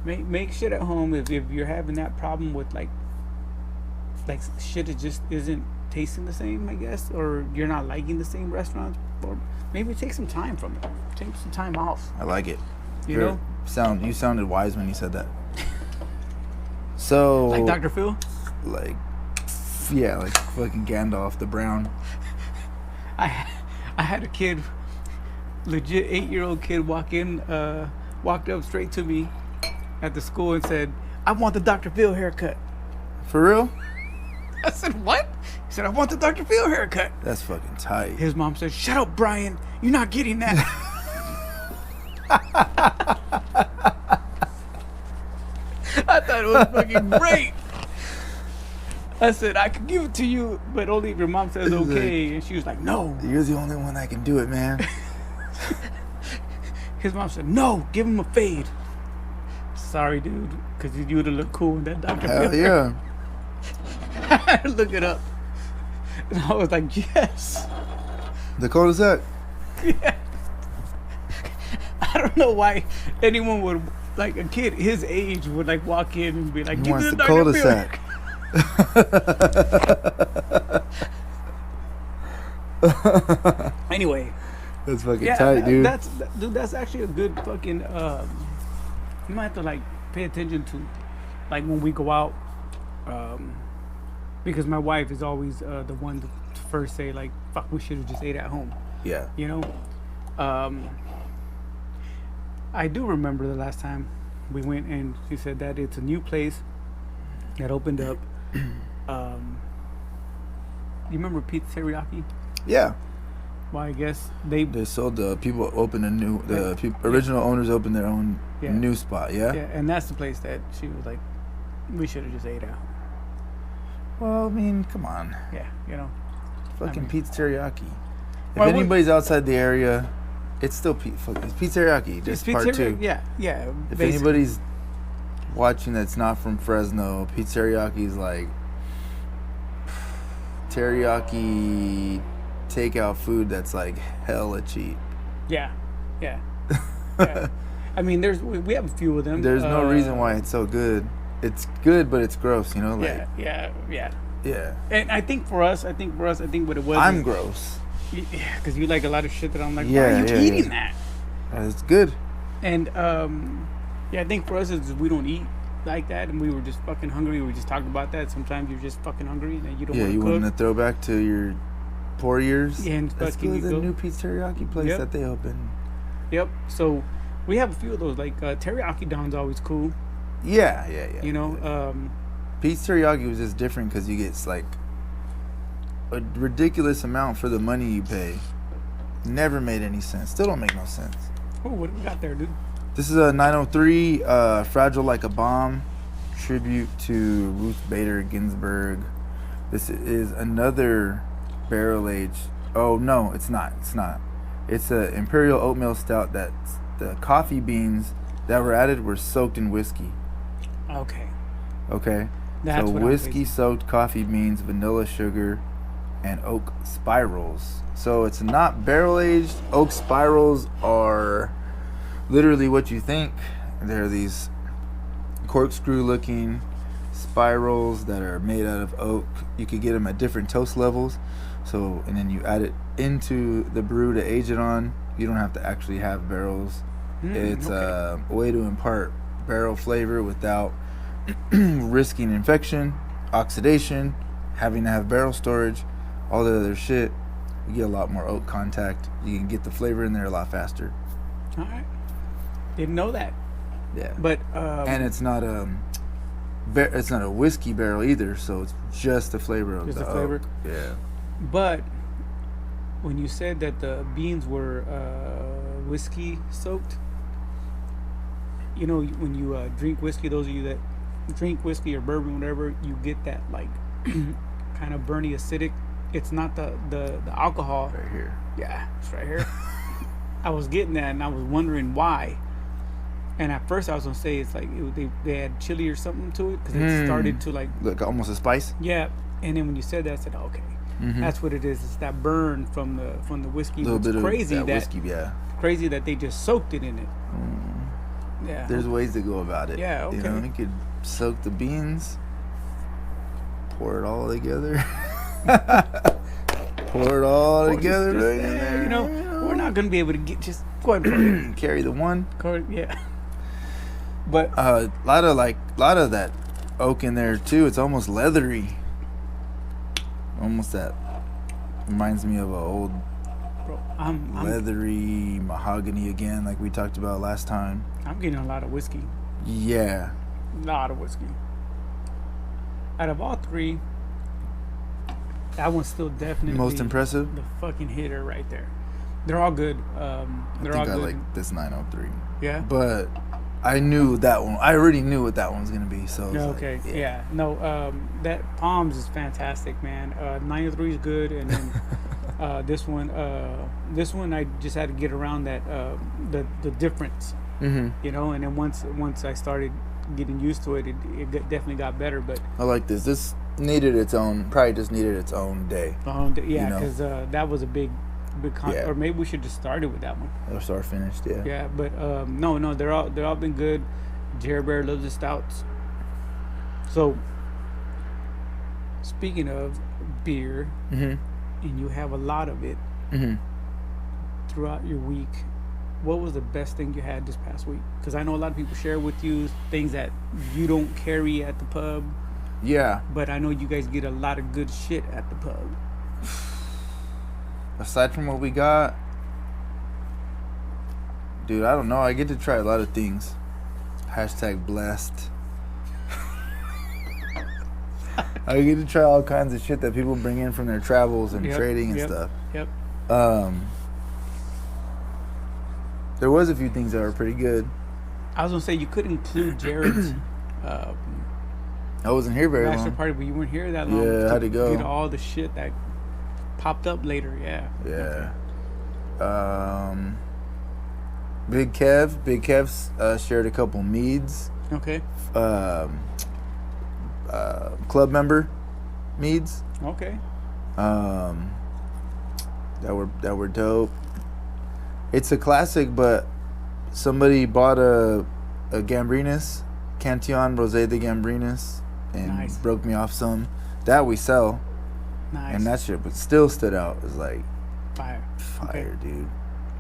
Make shit at home if you're having that problem with like shit that just isn't tasting the same, I guess, or you're not liking the same restaurants, or maybe take some time from it. Take some time off. I like it. You sounded wise when you said that. So like Dr. Phil? Like fucking Gandalf the Brown. I had a kid, legit 8-year-old kid, walked up straight to me at the school and said, I want the Dr. Phil haircut. For real? I said, what? He said, I want the Dr. Phil haircut. That's fucking tight. His mom said, shut up, Brian. You're not getting that. I thought it was fucking great. I said, I could give it to you, but only if your mom says okay. And she was like, no. You're the only one that can do it, man. His mom said, no, give him a fade. Sorry, dude, because you would have looked cool in that Dr. Phil. Hell yeah. I had to look it up. And I was like, yes. The cul-de-sac? Yeah. I don't know why anyone would, like a kid his age would like walk in and be like, he give wants me the the Dr. cul-de-sac. Anyway. That's fucking tight, dude. That's actually a good fucking, you might have to like pay attention to, like when we go out, because my wife is always the one to first say like, fuck, we should have just ate at home. Yeah. You know? I do remember the last time we went and she said that it's a new place that opened up. You remember Pete's Teriyaki? Yeah. Well, I guess they sold the people opened original owners opened their own new spot. Yeah. Yeah, and that's the place that she was like, We should have just ate out. Well, I mean, come on. Yeah, you know. Fucking pizza teriyaki. If Well, anybody's outside the area, it's still it's pizza teriyaki. Just It's part 2. Yeah. If basically. anybody's watching that's not from Fresno, pizza teriyaki is like teriyaki takeout food that's like hella cheap. Yeah. Yeah. I mean, we have a few of them. There's no reason why it's so good. It's good, but it's gross, you know? Like, yeah. And I think for us, what it was. I'm gross. Yeah, because you like a lot of shit that I'm like, Yeah, why are you eating that? It's good. And I think for us is we don't eat like that, and we were just fucking hungry. We just talked about that. Sometimes you're just fucking hungry and you don't want to cook. Want to throw back to your poor years. Yeah, and let's go to the new pizza teriyaki place that they opened. Yep. So we have a few of those. Like teriyaki don's always cool. Yeah. You know, pizza teriyaki was just different because you get like a ridiculous amount for the money you pay. Never made any sense. Still don't make no sense. Oh, what do we got there, dude? This is a 903 Fragile Like a Bomb tribute to Ruth Bader Ginsburg. This is another barrel aged. Oh no, it's not. It's a imperial oatmeal stout that the coffee beans that were added were soaked in whiskey. Okay. That's so what whiskey soaked coffee beans, vanilla sugar, and oak spirals. So it's not barrel aged. Oak spirals are literally what you think. They're these corkscrew looking spirals that are made out of oak. You could get them at different toast levels. So, and then you add it into the brew to age it on. You don't have to actually have barrels. It's a way to impart barrel flavor without risking infection, oxidation, having to have barrel storage, all the other shit. You get a lot more oak contact. You can get the flavor in there a lot faster. All right. Didn't know that. Yeah. But and it's not a whiskey barrel either, so it's just the flavor of the flavor. Oak. Yeah. But when you said that the beans were whiskey soaked, you know, when you drink whiskey, those of you that drink whiskey or bourbon, whatever, you get that like kind of burny acidic. It's not the alcohol. Right here. Yeah, it's right here. I was getting that, and I was wondering why. And at first, I was gonna say it's like they had chili or something to it because it started to like look almost a spice. Yeah, and then when you said that, I said, okay, that's what it is. It's that burn from the whiskey. A little bit crazy of that whiskey, yeah. Crazy that they just soaked it in it. Yeah. There's ways to go about it. Yeah, okay. You know, you could soak the beans, pour it all together. Pour it all together. You know, we're not gonna be able to just go ahead and carry the one. Yeah. But a lot of that oak in there too. It's almost leathery. Almost that reminds me of a old leathery mahogany again, like we talked about last time. I'm getting a lot of whiskey. Yeah. A lot of whiskey. Out of all three, that one's still definitely most impressive. The fucking hitter right there. They're all good. I like this 903. Yeah. But I knew that one. I already knew what that one was gonna be. So okay. Like, yeah. No. That Palms is fantastic, man. 903 is good, and then this one I just had to get around that the difference. You know, and then once I started getting used to it, it definitely got better. But I like this. This needed its own. Probably just needed its own day. Yeah, because that was a big or maybe we should just start it with that one. Or start finished, yeah. Yeah, but no, they're all been good. Jerry Bear loves the stouts. So speaking of beer, and you have a lot of it throughout your week, what was the best thing you had this past week? Because I know a lot of people share with you things that you don't carry at the pub. Yeah. But I know you guys get a lot of good shit at the pub. Aside from what we got, dude, I don't know. I get to try a lot of things. #blessed. I get to try all kinds of shit that people bring in from their travels and trading and stuff. Yep. There was a few things that were pretty good. I was gonna say you could include Jared's I wasn't here very bachelor long. party, but you weren't here that long. Yeah, I had to go. Get all the shit that popped up later. Yeah. Yeah. Big Kev's shared a couple meads. Okay. Club member meads. Okay. That were dope. It's a classic, but somebody bought a Gambrinus, Cantillon Rosé de Gambrinus, and Nice. broke me off some. That we sell, Nice. and that shit, but still stood out. It was like fire. fire, dude.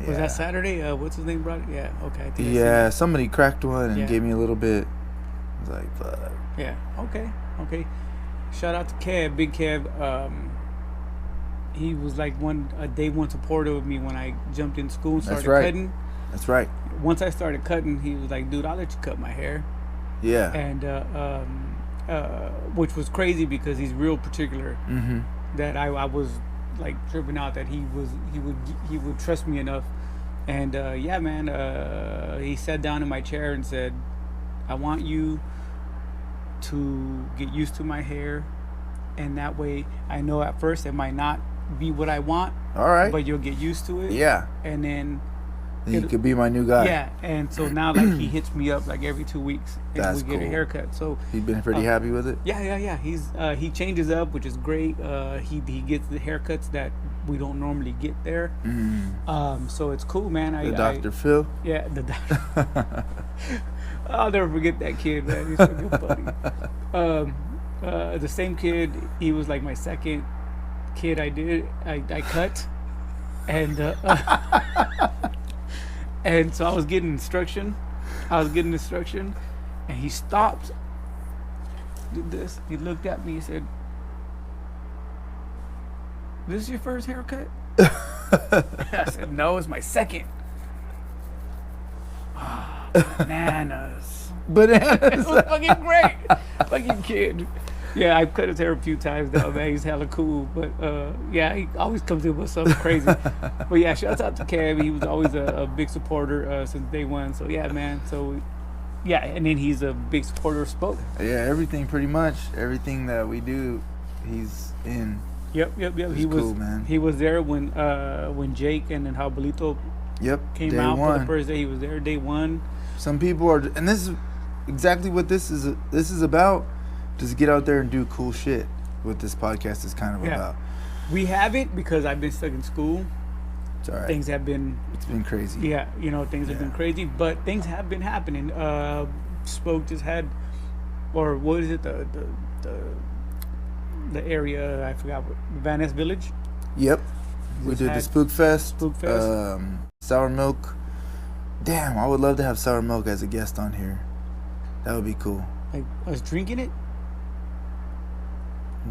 Yeah. Was that Saturday? What's his name brought it? Yeah. Okay. I think I seen Yeah, that. somebody cracked one and Yeah. gave me a little bit. I was like, fuck. Yeah. Okay. Okay. Shout out to Kev, Big Kev. He was like a day one supporter of me when I jumped in school and That's started right. cutting. That's right. Once I started cutting, he was like, "Dude, I'll let you cut my hair," Yeah. and which was crazy because he's real particular. Mm-hmm. That I was like tripping out that he would trust me enough, and yeah, man, he sat down in my chair and said, "I want you to get used to my hair, and that way I know at first it might not be what I want, All right. but you'll get used to it, Yeah. and then." You could be my new guy. Yeah, and so now like he hits me up like every 2 weeks, and That's we get a cool. haircut. So You've been pretty happy with it? yeah. He changes up, which is great. He gets the haircuts that we don't normally get there. So it's cool, man. The Dr. Phil? Yeah, the doctor. I'll never forget that kid, man. He's fucking funny. The same kid. He was like my second kid. I cut, and. And so I was getting instruction, and he stopped, did this. He looked at me, he said, "This is your first haircut?" I said, "No, it's my second." Oh, bananas. It Bananas. was fucking great. Fucking kid. Yeah, I've cut his hair a few times now, man. He's hella cool. But yeah, he always comes in with something crazy. But yeah, shouts out to Kev. He was always a big supporter since day one. So yeah, man. So yeah, and then he's a big supporter of Spoke. Yeah, everything pretty much. Everything that we do, he's in. Yep. He was cool, man. He was there when Jake and then Jabalito Yep. came day out one. for the first day. He was there day one. Some people are, and this is exactly what this is about. Just get out there and do cool shit. What this podcast is kind of about. We haven't because I've been stuck in school. It's all right. Things have been It's been crazy. Yeah, things have been Yeah. crazy, but things have been happening. Spoke just had, or what is it, the area, I forgot, Van Ness Village? Yep. We Just did the had Spook Fest. Spook Fest. Sour Milk. Damn, I would love to have Sour Milk as a guest on here. That would be cool. Like, us drinking it?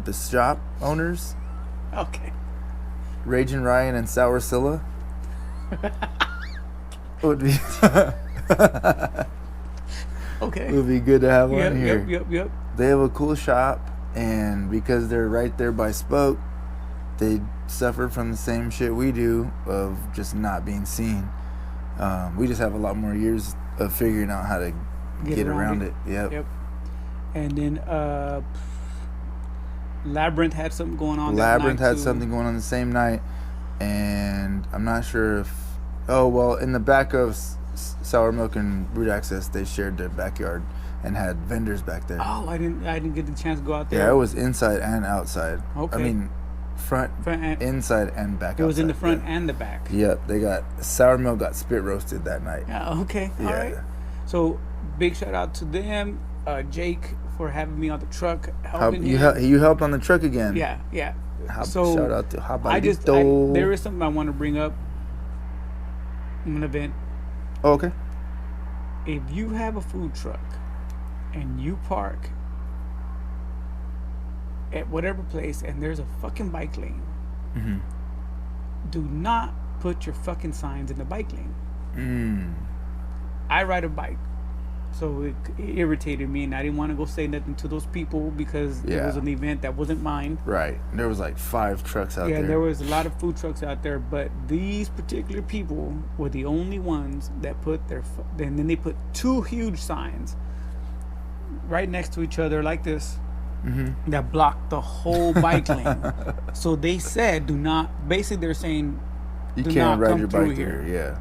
The shop owners, Okay. Raging Ryan and Sour Scylla. would be Okay. would be good to have one here. Yep. They have a cool shop, and because they're right there by Spoke, they suffer from the same shit we do of just not being seen. We just have a lot more years of figuring out how to get around it. Yep. And then Labyrinth had something going on. Labyrinth that night had too. something going on the same night, and I'm not sure if. Oh well, in the back of Sour Milk and Root Access, they shared their backyard and had vendors back there. Oh, I didn't get the chance to go out there. Yeah, it was inside and outside. Okay. I mean, front and, inside and back. it was in the outside, front yeah. and the back. Yep, they got Sour Milk got spit roasted that night. Yeah, okay. Yeah. All right. So big shout out to them, Jake, for having me on the truck, helping You him. you helped on the truck again. Yeah. So shout out to there is something I want to bring up. I'm an event. Oh, okay. If you have a food truck and you park at whatever place and there's a fucking bike lane, Mm-hmm. do not put your fucking signs in the bike lane. Mm. I ride a bike, so it irritated me, and I didn't want to go say nothing to those people because it Yeah. was an event that wasn't mine. Right. There was like 5 trucks out Yeah, there. there was a lot of food trucks out there, but these particular people were the only ones that put and then they put 2 huge signs right next to each other like this. Mm-hmm. That blocked the whole bike lane. So they said, do not. Basically, they're saying, You do can't not ride come your through bike here. there.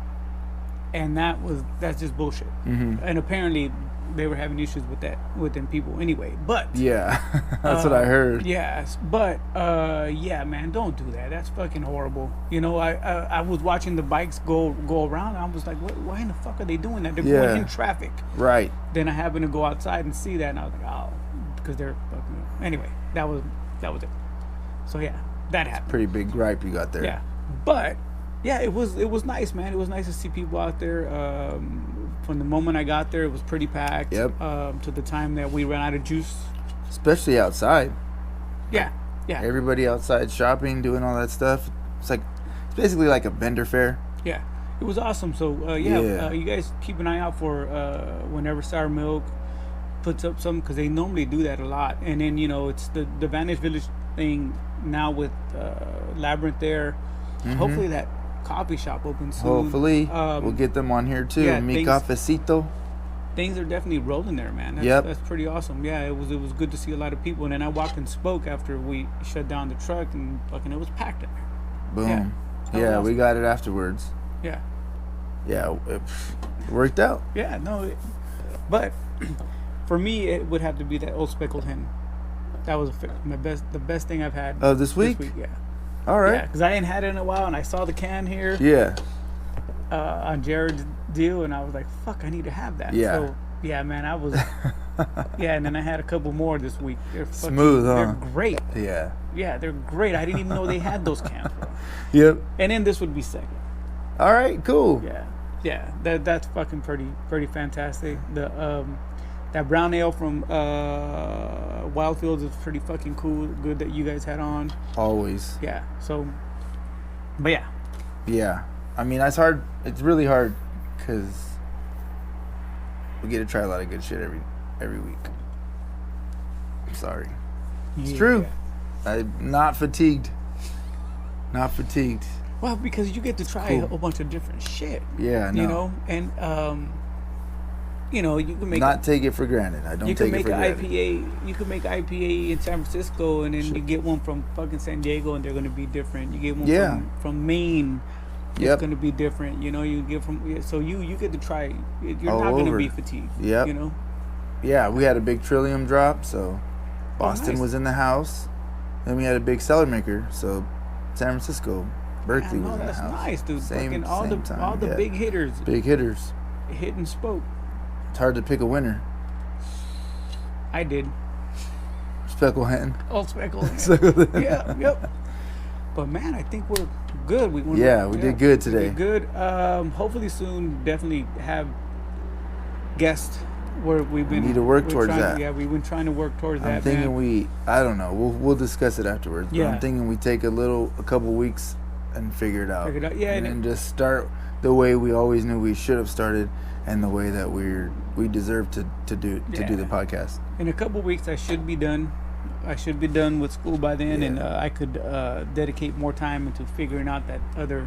Yeah. And that's just bullshit. Mm-hmm. And apparently, they were having issues with that with them people anyway. But Yeah, that's what I heard. Yes, but yeah, man, don't do that. That's fucking horrible. You know, I was watching the bikes go around. And I was like, why in the fuck are they doing that? They're going in traffic. Right. Then I happened to go outside and see that, and I was like, oh, because they're fucking. Anyway, that was it. So yeah, that happened. Pretty big gripe you got there. Yeah, but yeah, it was nice, man. It was nice to see people out there. From the moment I got there, it was pretty packed. Yep. To the time that we ran out of juice. Especially outside. Yeah. Everybody outside shopping, doing all that stuff. It's basically like a vendor fair. Yeah, it was awesome. So you guys keep an eye out for whenever Sour Milk puts up some, because they normally do that a lot. And then it's the Vantage Village thing now with Labyrinth there. Mm-hmm. Hopefully that coffee shop opens soon. Hopefully we'll get them on here too. Mi Cafecito. Things are definitely rolling there, man. That's pretty awesome. Yeah, it was good to see a lot of people. And then I walked and spoke after we shut down the truck, and fucking it was packed in there. Boom. Yeah, awesome. We got it afterwards. Yeah. Yeah, it worked out. Yeah, no, but for me it would have to be that old speckled hen. That was the best thing I've had. Oh, this week? Yeah. All right. Yeah, because I ain't had it in a while, and I saw the can here. Yeah. On Jared's deal, and I was like, "Fuck, I need to have that." Yeah. So yeah, man, I was. Yeah, and then I had a couple more this week. They're fucking, smooth, huh? They're great. Yeah. Yeah, they're great. I didn't even know they had those cans, bro. Yep. And then this would be second. All right. Cool. Yeah. That's fucking pretty fantastic. The that brown ale from Wildfields is pretty fucking cool. Good that you guys had on. Always. Yeah. So, but yeah. Yeah. I mean, it's hard. It's really hard because we get to try a lot of good shit every week. I'm sorry. It's true. I'm not fatigued. Not fatigued. Well, because you get to try a whole bunch of different shit. Yeah, I know. You know, and you can make not take it for granted. I don't take it for granted. You can make IPA in San Francisco, and then you get one from fucking San Diego, and they're going to be different. You get one from Maine. It's going to be different. You get so you get to try. You're not going to be fatigued. Yep. Yeah, we had a big Trillium drop, so Boston was in the house. Then we had a big Cellar Maker, so San Francisco, Berkeley was in the house. That's nice, dude. Same all the big hitters. Big hitters. Hit and spoke. It's hard to pick a winner. I did. Speckle Hen. Oh, Speckle Hen. Yeah, yep. But man, I think we're good. We did good today. We did good. Hopefully soon, definitely have guests where we need to work towards that. Yeah, we've been trying to work towards that. I'm thinking I don't know. We'll discuss it afterwards. But I'm thinking we take a couple weeks and figure it out. Yeah, and just start the way we always knew we should have started, and the way that we deserve to do the podcast. In a couple weeks, I should be done. I should be done with school by then, and I could dedicate more time into figuring out that other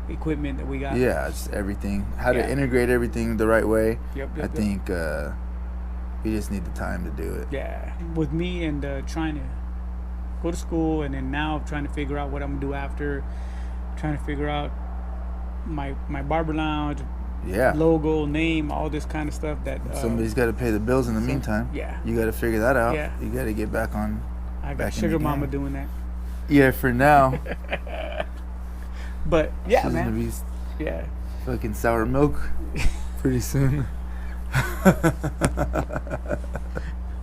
equipment that we got. Yeah, just everything. How to integrate everything the right way. Yep, I think we just need the time to do it. Yeah, with me and trying to go to school, and then now trying to figure out what I'm gonna do after. Trying to figure out my barber lounge. Yeah. Logo, name, all this kind of stuff that somebody's got to pay the bills in the meantime. Yeah. You got to figure that out. Yeah. You got to get back on. I got Sugar Mama doing that. Yeah, for now. But yeah, she's man. Gonna be fucking Sour Milk pretty soon.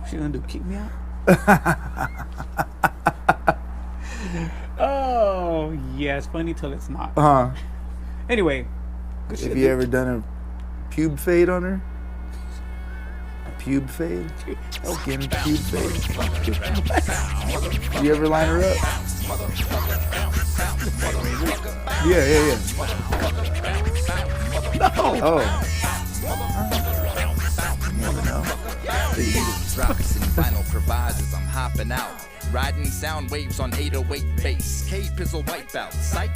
She gonna kick me out? Oh yeah, it's funny till it's not. Anyway. Have you ever done a pube fade on her? A pube fade? Skin pube fade? You ever line her up? Yeah. No. Oh. You never know. Drops and vinyl provides as I'm hopping out. Riding sound waves on 808 bass. K-Pizzle wipeout. Psych.